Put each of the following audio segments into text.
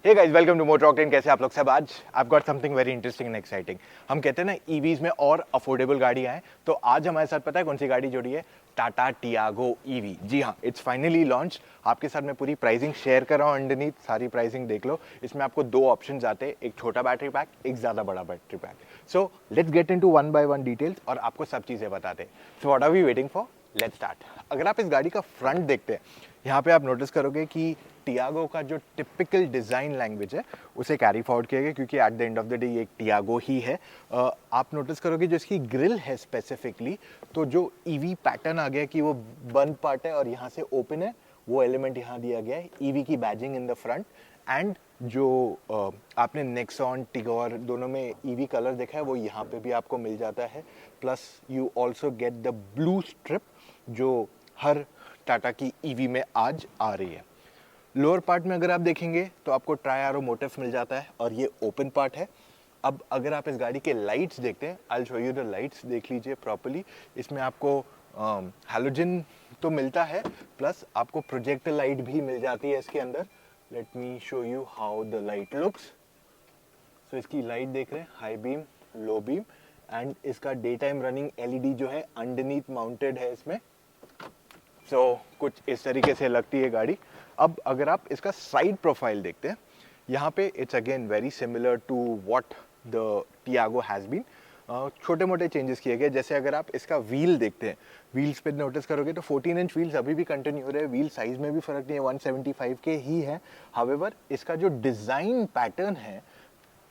Hey guys, welcome to Motor Octane. कैसे आप लोग सब? आज I got something very interesting and exciting. हम कहते हैं ना ईवीज में और अफोर्डेबल गाड़ियां हैं, तो आज हमारे साथ पता है कौन सी गाड़ी जुड़ी है? Tata Tiago EV. जी हाँ, इट्स फाइनली लॉन्च। आपके साथ मैं पूरी प्राइसिंग शेयर कर रहा हूँ। अंडरनीथ सारी प्राइसिंग देख लो। इसमें आपको दो ऑप्शन आते हैं, एक छोटा बैटरी पैक, एक ज़्यादा बड़ा battery pack. So let's get into one by one details और आपको सब चीज़ें बताते हैं। So what are we waiting for? Let's start. अगर आप इस गाड़ी का फ्रंट देखते हैं, यहाँ पे आप नोटिस करोगे कि टियागो का जो टिपिकल डिज़ाइन लैंग्वेज है उसे कैरी फॉरवर्ड किया गया, क्योंकि at the end of the day ये एक टियागो ही है। आप नोटिस करोगे जो इसकी ग्रिल है स्पेसिफिकली, तो जो ईवी पैटर्न आ गया कि वो बंद पार्ट है और यहाँ से ओपन है, वो एलिमेंट यहाँ दिया गया है। ईवी की badging in the front end जो आपने नेक्सॉन टिगोर दोनों में ईवी कलर देखा है वो यहाँ पे भी आपको मिल जाता है। Plus you also get the blue strip जो हर टाटा की ईवी में आज आ रही है। लोअर पार्ट में अगर आप देखेंगे तो आपको ट्राई एरो मोटिफ मिल जाता है और ये ओपन पार्ट है। अब अगर आप इस गाड़ी के लाइट्स देखते हैं, I will show you the lights, देख लीजिए प्रॉपर्ली। इसमें आपको हैलोजन तो मिलता है, प्लस आपको प्रोजेक्टर लाइट भी मिल जाती है इसके अंदर। Let me show you how the light looks. So इसकी लाइट देख रहे हैं, high beam, low beam, and इसका डे टाइम रनिंग एलईडी जो है अंडरनीथ माउंटेड है इसमें। सो कुछ इस तरीके से लगती है गाड़ी। अब अगर आप इसका साइड प्रोफाइल देखते हैं, यहाँ पे it's again very similar to what the Tiago has been. छोटे मोटे चेंजेस किए गए, जैसे अगर आप इसका व्हील देखते हैं, व्हील्स पे नोटिस करोगे तो 14 इंच व्हील्स अभी भी कंटिन्यू हो रहे हैं। व्हील साइज में भी फर्क नहीं है, 175 के ही है। हावेवर इसका जो डिज़ाइन पैटर्न है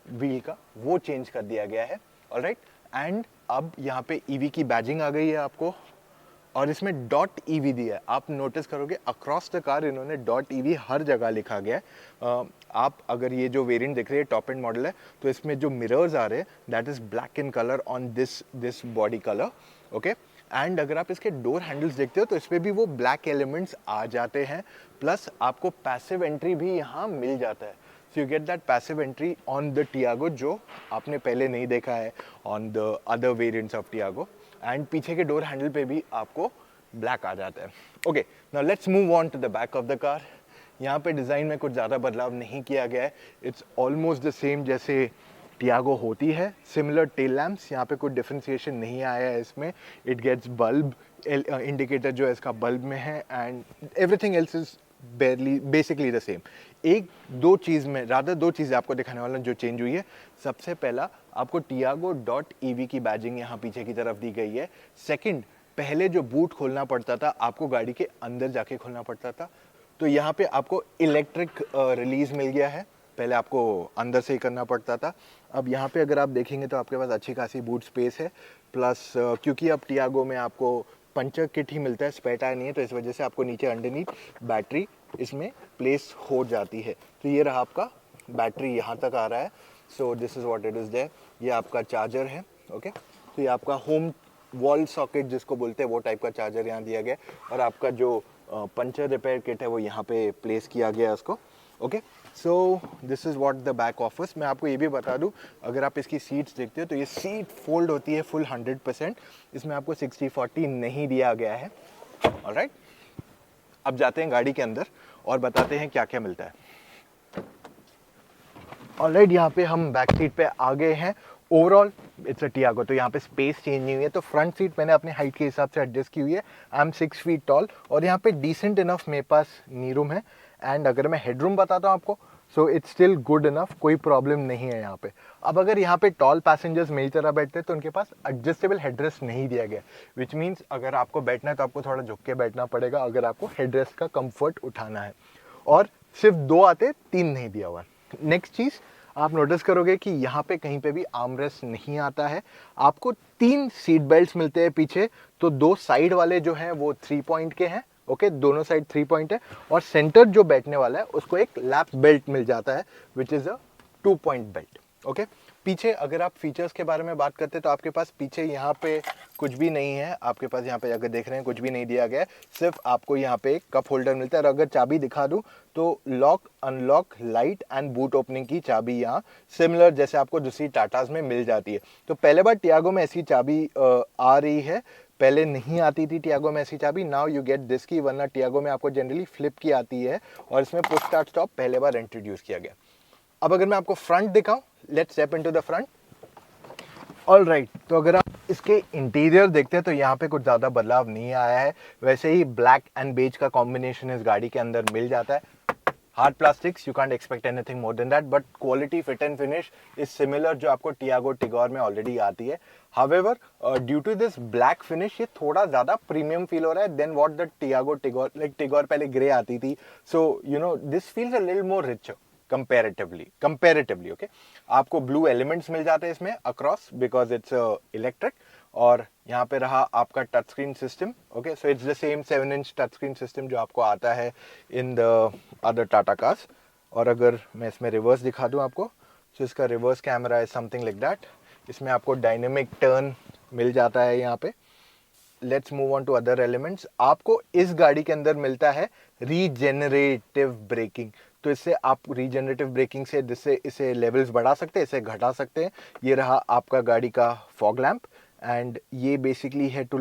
व्हील का वो चेंज कर दिया गया है। ऑलराइट, एंड अब यहाँ पे ईवी की बैजिंग आ गई है आपको, और इसमें डॉट ईवी दिया है। आप नोटिस करोगे अक्रॉस द कार इन्होंने डॉट ईवी हर जगह लिखा गया है। आप अगर ये जो वेरिएंट देख रहे हैं टॉप एंड मॉडल है, तो इसमें जो मिरर्स आ रहे हैं that is black in colour on this body colour. Okay, and अगर आप इसके डोर हैंडल्स देखते हो तो इसमें भी वो ब्लैक एलिमेंट्स आ जाते हैं। प्लस आपको पैसिव एंट्री भी यहाँ मिल जाता है। So you get that passive entry on the Tiago, जो आपने पहले नहीं देखा है on the other variants of Tiago. And पीछे के डोर हैंडल पे भी आपको ब्लैक आ जाता है। Okay, now let's move on to the back of the car. यहाँ पे डिज़ाइन में कुछ ज़्यादा बदलाव नहीं किया गया है। इट्स ऑलमोस्ट द सेम जैसे टियागो होती है। सिमिलर टेल लैम्प्स, यहाँ पे कोई डिफ्रेंसिएशन नहीं आया है इसमें। इट गेट्स बल्ब इंडिकेटर जो है इसका बल्ब में है, and everything else is basically the same. एक दो चीज़ में रादर दो चीज़ें आपको दिखाने वाला जो चेंज हुई है। सबसे पहला, आपको टियागो डॉट ईवी की बैजिंग यहाँ पीछे की तरफ दी गई है। सेकंड, पहले जो बूट खोलना पड़ता था आपको गाड़ी के अंदर जाके खोलना पड़ता था, तो यहाँ पे आपको इलेक्ट्रिक रिलीज मिल गया है। पहले आपको अंदर से ही करना पड़ता था। अब यहाँ पे अगर आप देखेंगे तो आपके पास अच्छी खासी बूट स्पेस है। प्लस क्योंकि अब टियागो में आपको पंचर किट ही मिलता है, स्पेयर टायर नहीं है, तो इस वजह से आपको नीचे अंडरनीथ बैटरी इसमें प्लेस हो जाती है। तो ये रहा आपका बैटरी, यहाँ तक आ रहा है। So this is what it is there. ये आपका चार्जर है। ओके, तो ये आपका होम वॉल सॉकेट जिसको बोलते हैं वो टाइप का चार्जर यहाँ दिया गया है, और आपका जो पंचर रिपेयर किट है वो यहाँ पे प्लेस किया गया है उसको। Okay, so this is what the back office. मैं आपको ये भी बता दूँ, अगर आप इसकी सीट्स देखते हो तो ये सीट फोल्ड होती है फुल 100%। इसमें आपको 60-40 नहीं दिया गया है। ऑलराइट, अब जाते हैं गाड़ी के अंदर और बताते हैं क्या क्या मिलता है। ऑलराइट, यहाँ पे हम बैक सीट पे आ गए हैं। ओवरऑल इट्स अ टियागो, तो यहाँ पे स्पेस चेंज नहीं हुई है। तो फ्रंट सीट मैंने अपनी हाइट के हिसाब से एडजस्ट की हुई है। आई एम 6 फीट टॉल, और यहाँ पे डिसेंट इनफ मेरे पास नी रूम है। एंड अगर मैं हेडरूम बताता हूँ आपको, so it's still good enough, कोई प्रॉब्लम नहीं है यहाँ पे। अब अगर यहाँ पे टॉल पैसेंजर्स मेरी तरह बैठते हैं तो उनके पास एडजस्टेबल हेडरेस्ट नहीं दिया गया, विच मीन्स अगर आपको बैठना है तो आपको थोड़ा झुक के बैठना पड़ेगा अगर आपको हेडरेस्ट का कंफर्ट उठाना है। और सिर्फ 2 आते, 3 नहीं दिया हुआ। नेक्स्ट चीज़ आप नोटिस करोगे कि यहाँ पे कहीं पे भी आर्मरेस्ट नहीं आता है। आपको 3 सीट बेल्ट्स मिलते हैं पीछे, तो 2 साइड वाले जो हैं वो 3 पॉइंट के हैं। ओके, दोनों साइड 3 पॉइंट है, और सेंटर जो बैठने वाला है उसको एक लैप बेल्ट मिल जाता है which is a 2 point belt. Okay, पीछे अगर आप फीचर्स के बारे में बात करते हैं तो आपके पास पीछे यहाँ पे कुछ भी नहीं है। आपके पास यहाँ पे अगर देख रहे हैं कुछ भी नहीं दिया गया है, सिर्फ आपको यहाँ पे एक कप होल्डर मिलता है। और अगर चाबी दिखा दूँ तो lock unlock light and boot opening की चाबी यहाँ सिमिलर जैसे आपको दूसरी टाटाज में मिल जाती है। तो पहले बार टियागो में ऐसी चाबी आ रही है, पहले नहीं आती थी टियागो में ऐसी चाबी। नाउ यू गेट दिस की, वरना टियागो में आपको जनरली फ्लिप की आती है, और इसमें पुश स्टार्ट स्टॉप पहले बार इंट्रोड्यूस किया गया। अब अगर मैं आपको फ्रंट दिखाऊं, let's step into the front. All right, तो अगर आप इसके इंटीरियर देखते हैं तो यहाँ पे कुछ ज़्यादा बदलाव नहीं आया है। वैसे ही ब्लैक एंड बेज का कॉम्बिनेशन इस गाड़ी के अंदर मिल जाता है। Hard plastics, you can't expect anything more than that, but quality, fit and finish is similar जो आपको टियागो टिगोर में ऑलरेडी आती है। However due to this black finish ये थोड़ा ज़्यादा प्रीमियम फील हो रहा है than what the Tiago Tigor, like Tigor पहले ग्रे आती थी, so you know this feels a little more richer comparatively okay. आपको ब्लू एलिमेंट्स मिल जाते हैं इसमें अक्रॉस बिकॉज इट्स इलेक्ट्रिक। और यहाँ पे रहा आपका touch screen system, okay, so it's the same 7-inch touch screen system जो आपको आता है in the other Tata cars. और अगर मैं इसमें रिवर्स दिखा दूँ आपको, तो इसका रिवर्स कैमरा है समथिंग लाइक दैट। इसमें आपको डायनेमिक टर्न मिल जाता है यहाँ पे। Let's move on to other elements. आपको इस गाड़ी के अंदर मिलता है रीजेनरेटिव ब्रेकिंग। तो इससे आप रीजेनरेटिव ब्रेकिंग से जिससे इसे लेवल्स बढ़ा सकते हैं, इसे घटा सकते हैं। ये रहा आपका गाड़ी का फॉग लैम्प एंड ये बेसिकली है to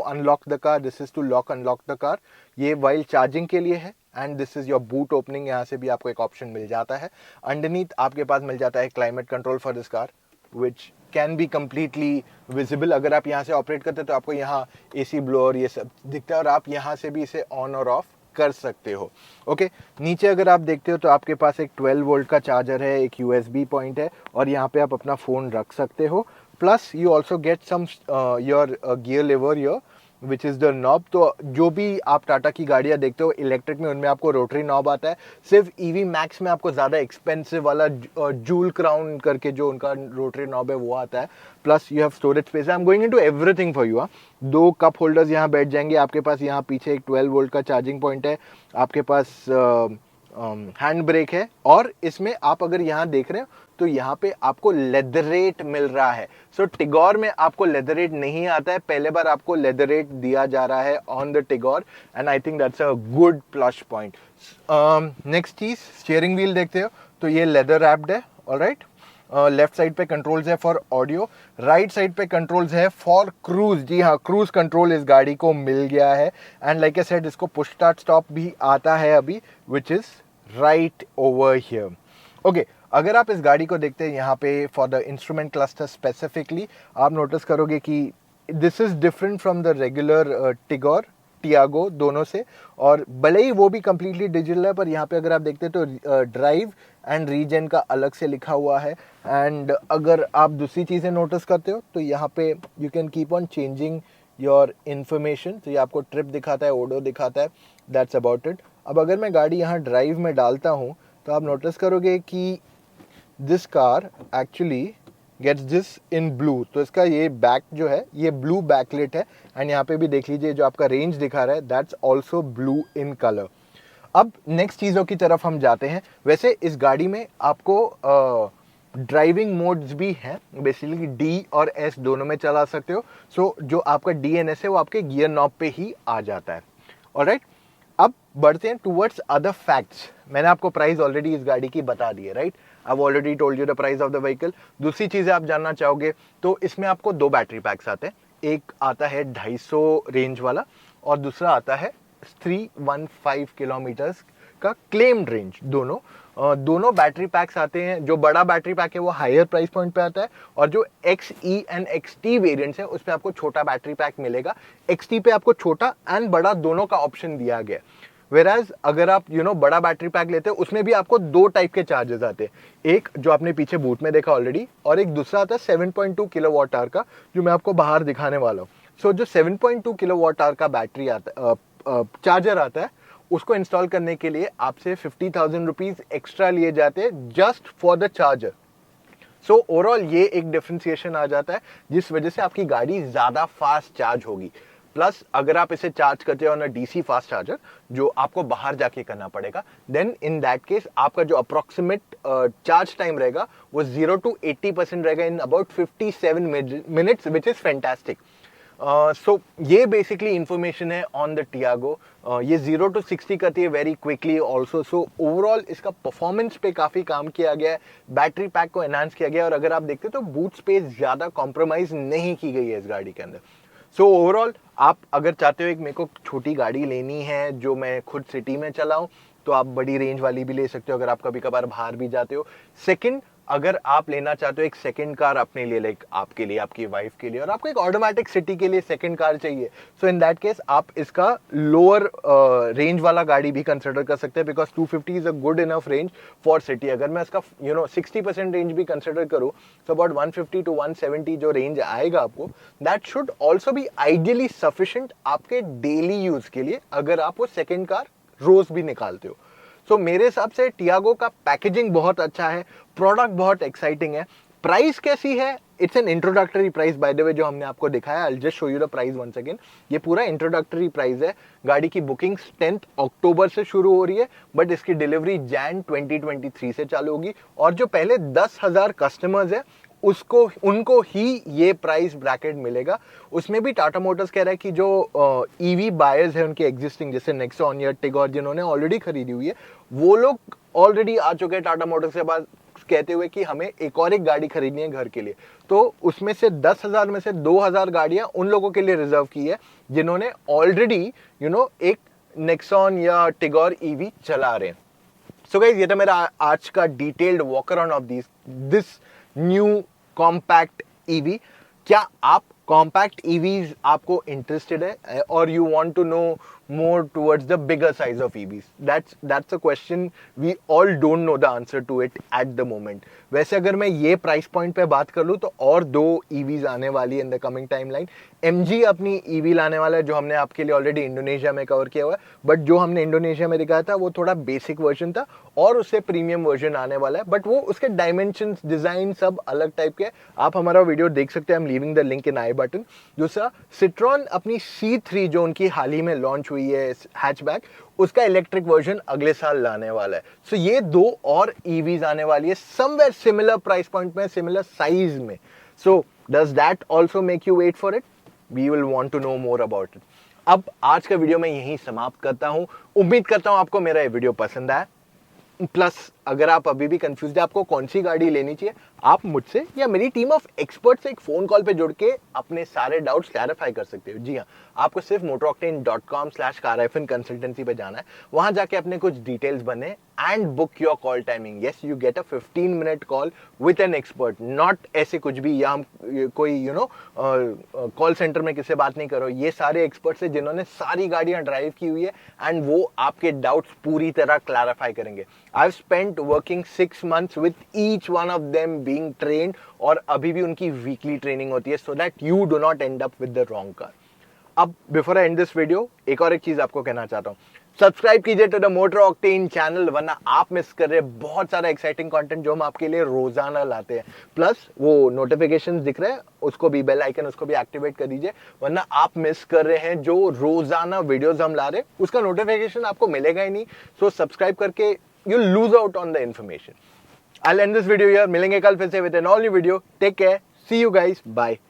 unlock the car. This is to lock unlock the car. ये वाइल चार्जिंग के लिए है and this is your boot opening. यहाँ से भी आपको एक ऑप्शन मिल जाता है। अंडरनीथ आपके पास मिल जाता है climate control for this car which can be completely visible। अगर आप यहाँ से ऑपरेट करते हैं तो आपको यहाँ एसी ब्लोअर ये सब दिखता है और आप यहाँ से भी इसे ऑन और ऑफ कर सकते हो। ओके, नीचे अगर आप देखते हो तो आपके पास एक 12 वोल्ट का चार्जर है, एक USB पॉइंट है और यहाँ पे आप अपना फ़ोन रख सकते हो। Plus you also get some your gear lever your which is the knob. तो जो भी आप टाटा की गाड़ियाँ देखते हो इलेक्ट्रिक में, उनमें आपको रोटरी नॉब आता है। सिर्फ ईवी मैक्स में आपको ज़्यादा एक्सपेंसिव वाला जूल क्राउन करके जो उनका रोटरी नॉब है वो आता है। Plus you have storage space. I am going into everything for you. 2 cup holders यहाँ बैठ जाएंगे आपके पास। यहाँ पीछे एक 12 वोल्ट का चार्जिंग पॉइंट है आपके पास। हैंड ब्रेक है और इसमें आप अगर यहाँ देख रहे हो तो यहाँ पे आपको लेदरेट मिल रहा है। सो टिगोर में आपको लेदरेट नहीं आता है, पहले बार आपको लेदरेट दिया जा रहा है on the Tigor and I think that's a good plus point. Next चीज, स्टीयरिंग व्हील देखते हो तो ये लेदर रैप्ड है। ऑलराइट, लेफ्ट साइड पे कंट्रोल्स है फॉर ऑडियो, राइट साइड पे कंट्रोल्स है फॉर क्रूज। जी हाँ, क्रूज कंट्रोल इस गाड़ी को मिल गया है एंड लाइक आई सेड इसको पुश स्टार्ट स्टॉप भी आता है अभी, which is right over here. Okay, अगर आप इस गाड़ी को देखते हैं यहाँ पे for the instrument cluster specifically, आप नोटिस करोगे कि this is different from the regular Tigor Tiago दोनों से। और भले ही वो भी कंप्लीटली डिजिटल है पर यहाँ पे अगर आप देखते हैं तो ड्राइव एंड रीजन का अलग से लिखा हुआ है। एंड अगर आप दूसरी चीज़ें नोटिस करते हो तो यहाँ पे you can keep on changing your information. तो ये आपको ट्रिप दिखाता है, ओडो दिखाता है, दैट्स अबाउट इट। अब अगर मैं गाड़ी यहाँ ड्राइव में डालता हूँ तो आप नोटिस करोगे कि this car actually gets this in blue. तो इसका ये बैक जो है ये ब्लू बैकलिट है एंड यहाँ पे भी देख लीजिए जो आपका रेंज दिखा रहा है that's also blue in colour. अब नेक्स्ट चीज़ों की तरफ हम जाते हैं। वैसे इस गाड़ी में आपको ड्राइविंग मोड्स भी हैं, बेसिकली डी और एस दोनों में चला सकते हो। सो जो आपका DNS है वो आपके गियर नॉब पे ही आ जाता है। ऑलराइट, अब बढ़ते हैं टूवर्ड्स अदर फैक्ट्स। मैंने आपको प्राइस ऑलरेडी इस गाड़ी की बता दी है, right? I already told you the price of the vehicle. दूसरी चीज़ें आप जानना चाहोगे तो इसमें आपको 2 बैटरी पैक्स आते हैं। एक आता है 250 रेंज वाला और दूसरा आता है 315 किलोमीटर्स का क्लेम्ड रेंज। दोनों बैटरी पैक्स आते हैं। जो बड़ा बैटरी पैक है वो हायर प्राइस पॉइंट पे आता है और जो XE एंड XT वेरिएंट्स है उस पे आपको छोटा बैटरी पैक मिलेगा। XT पे आपको छोटा एंड बड़ा दोनों का ऑप्शन दिया गया है। वेराज अगर आप बड़ा बैटरी पैक लेते हैं उसमें भी आपको 2 टाइप के चार्जर्स आते हैं। एक जो आपने पीछे बूट में देखा ऑलरेडी और एक दूसरा आता है 7.2 किलोवाट आवर का जो मैं आपको बाहर दिखाने वाला हूँ। सो जो 7.2 किलोवाट आवर का बैटरी आता चार्जर आता है उसको इंस्टॉल करने के लिए आपसे 50,000 रुपीज एक्स्ट्रा लिए जाते हैं just for the charger. So overall ये एक डिफरेंशिएशन आ जाता है जिस वजह से आपकी गाड़ी ज्यादा फास्ट चार्ज होगी। प्लस अगर आप इसे चार्ज करते हो ना DC फास्ट चार्जर जो आपको बाहर जाके करना पड़ेगा, देन इन दैट केस आपका जो अप्रोक्सीमेट चार्ज टाइम रहेगा वो 0 to 80% रहेगा in about 57 minutes which is fantastic. So ये बेसिकली इंफॉर्मेशन है ऑन द टियागो। ये 0 to 60 करती है very quickly also. So overall इसका परफॉर्मेंस पे काफ़ी काम किया गया है, बैटरी पैक को एनहांस किया गया है और अगर आप देखते हो तो बूट स्पेस ज़्यादा कॉम्प्रोमाइज़ नहीं की गई है इस गाड़ी के अंदर। सो ओवरऑल आप अगर चाहते हो एक मेरे को छोटी गाड़ी लेनी है जो मैं खुद सिटी में चलाऊं तो आप बड़ी रेंज वाली भी ले सकते हो अगर आप कभी कभार बाहर भी जाते हो। सेकंड, अगर आप लेना चाहते हो एक सेकंड कार अपने लिए, लाइक आपके लिए, आपकी वाइफ के लिए, और आपको एक ऑटोमेटिक सिटी के लिए सेकंड कार चाहिए, सो इन दैट केस आप इसका लोअर रेंज वाला गाड़ी भी कंसिडर कर सकते हैं, because 250 is a good enough range for city. अगर मैं इसका 60% रेंज भी कंसिडर करूं तो अबाउट 150 टू 170 जो रेंज आएगा आपको, that should also be ideally sufficient आपके डेली यूज के लिए, अगर आप वो सेकंड कार रोज भी निकालते हो। सो मेरे हिसाब से टियागो का पैकेजिंग बहुत अच्छा है, प्रोडक्ट बहुत एक्साइटिंग है। प्राइस कैसी है? It's an introductory price by the way, जो हमने आपको दिखाया। I will just show you the price once again. ये पूरा इंट्रोडक्टरी प्राइस है। गाड़ी की बुकिंग 10 अक्टूबर से शुरू हो रही है, बट इसकी डिलीवरी जैन 2023 से चालू होगी, और जो पहले 10,000 कस्टमर्स है उनको ही ये प्राइस ब्रैकेट मिलेगा। उसमें भी टाटा मोटर्स कह रहा है कि जो ईवी बायर्स है उनके एग्जिस्टिंग, जैसे नेक्सॉन या टिगोर जिन्होंने ऑलरेडी खरीदी हुई है, वो लोग ऑलरेडी आ चुके हैं टाटा मोटर्स के पास कहते हुए कि हमें एक गाड़ी खरीदनी है घर के लिए। तो उसमें से 10,000 में से 2,000 गाड़ियां उन लोगों के लिए रिजर्व की है जिन्होंने ऑलरेडी एक नेक्सॉन या टिगोर ईवी चला रहे हैं। सो गाइस, ये था मेरा आज का detailed walk around of this new compact EV. क्या आप कॉम्पैक्ट ईवीज आपको इंटरेस्टेड है, और you want to know more towards the bigger size of EVs? That's a question we all don't know the answer to it at the moment. वैसे अगर मैं ये price point पे बात कर लूँ तो और 2 EVs आने वाली है in the coming timeline. MG अपनी EV लाने वाला है, जो हमने आपके लिए ऑलरेडी इंडोनेशिया में कवर किया हुआ है, बट जो हमने इंडोनेशिया में दिखाया था वो थोड़ा बेसिक वर्जन था, और उससे प्रीमियम वर्जन आने वाला है, बट वो उसके डायमेंशन, डिजाइन सब अलग टाइप के है। आप हमारा वीडियो देख सकते हैं, I am leaving the link in I button. दूसरा, सिट्रॉन अपनी C3 जो उनकी हाल ही में लॉन्च हुई है हैचबैक, उसका इलेक्ट्रिक वर्जन अगले साल लाने वाला है। सो ये 2 और ईवीज आने वाली है समवेयर सिमिलर प्राइस पॉइंट में, सिमिलर साइज में। So does that also make you wait for it? We will want to know more about it. अब आज का वीडियो मैं यहीं समाप्त करता हूं। उम्मीद करता हूं आपको मेरा ये वीडियो पसंद आया। प्लस अगर आप अभी भी कंफ्यूज है आपको कौन सी गाड़ी लेनी चाहिए, आप मुझसे या मेरी टीम ऑफ एक्सपर्ट से एक फोन कॉल पे जुड़ के अपने सारे डाउट्स क्लैरिफाई कर सकते हो। जी हाँ, आपको सिर्फ motoroctane.com/car-consultancy पे जाना है, वहां जाके अपने कुछ डिटेल्स बने and book your call timing. Yes, you get a 15-minute call with an expert, not ऐसे कुछ भी, या हम कोई कॉल सेंटर में किससे बात नहीं करो। ये सारे एक्सपर्ट्स है जिन्होंने सारी गाड़ियां ड्राइव की हुई है, एंड वो आपके डाउट्स पूरी तरह क्लैरिफाई करेंगे। I spent working 6 months with each one of them being trained, और अभी भी उनकी वीकली ट्रेनिंग होती है, so that you do not end up with the wrong car. अब before I end this video, एक और एक चीज आपको कहना चाहता हूं, सब्सक्राइब कीजिए to the Motor Octane channel, वरना आप मिस कर रहे हैं बहुत सारा एक्साइटिंग कंटेंट जो हम आपके लिए रोजाना लाते हैं। प्लस वो नोटिफिकेशंस दिख रहे हैं, उसको भी, बेल आइकन उसको भी एक्टिवेट कर दीजिए, वरना आप मिस कर रहे हैं जो रोजाना वीडियोस हम ला रहे हैं, उसका नोटिफिकेशन आपको मिलेगा ही नहीं। सो सब्सक्राइब करके you lose out on the information. I'll end this video here. मिलेंगे कल फिर से with an all new video. Take care. See you guys. Bye.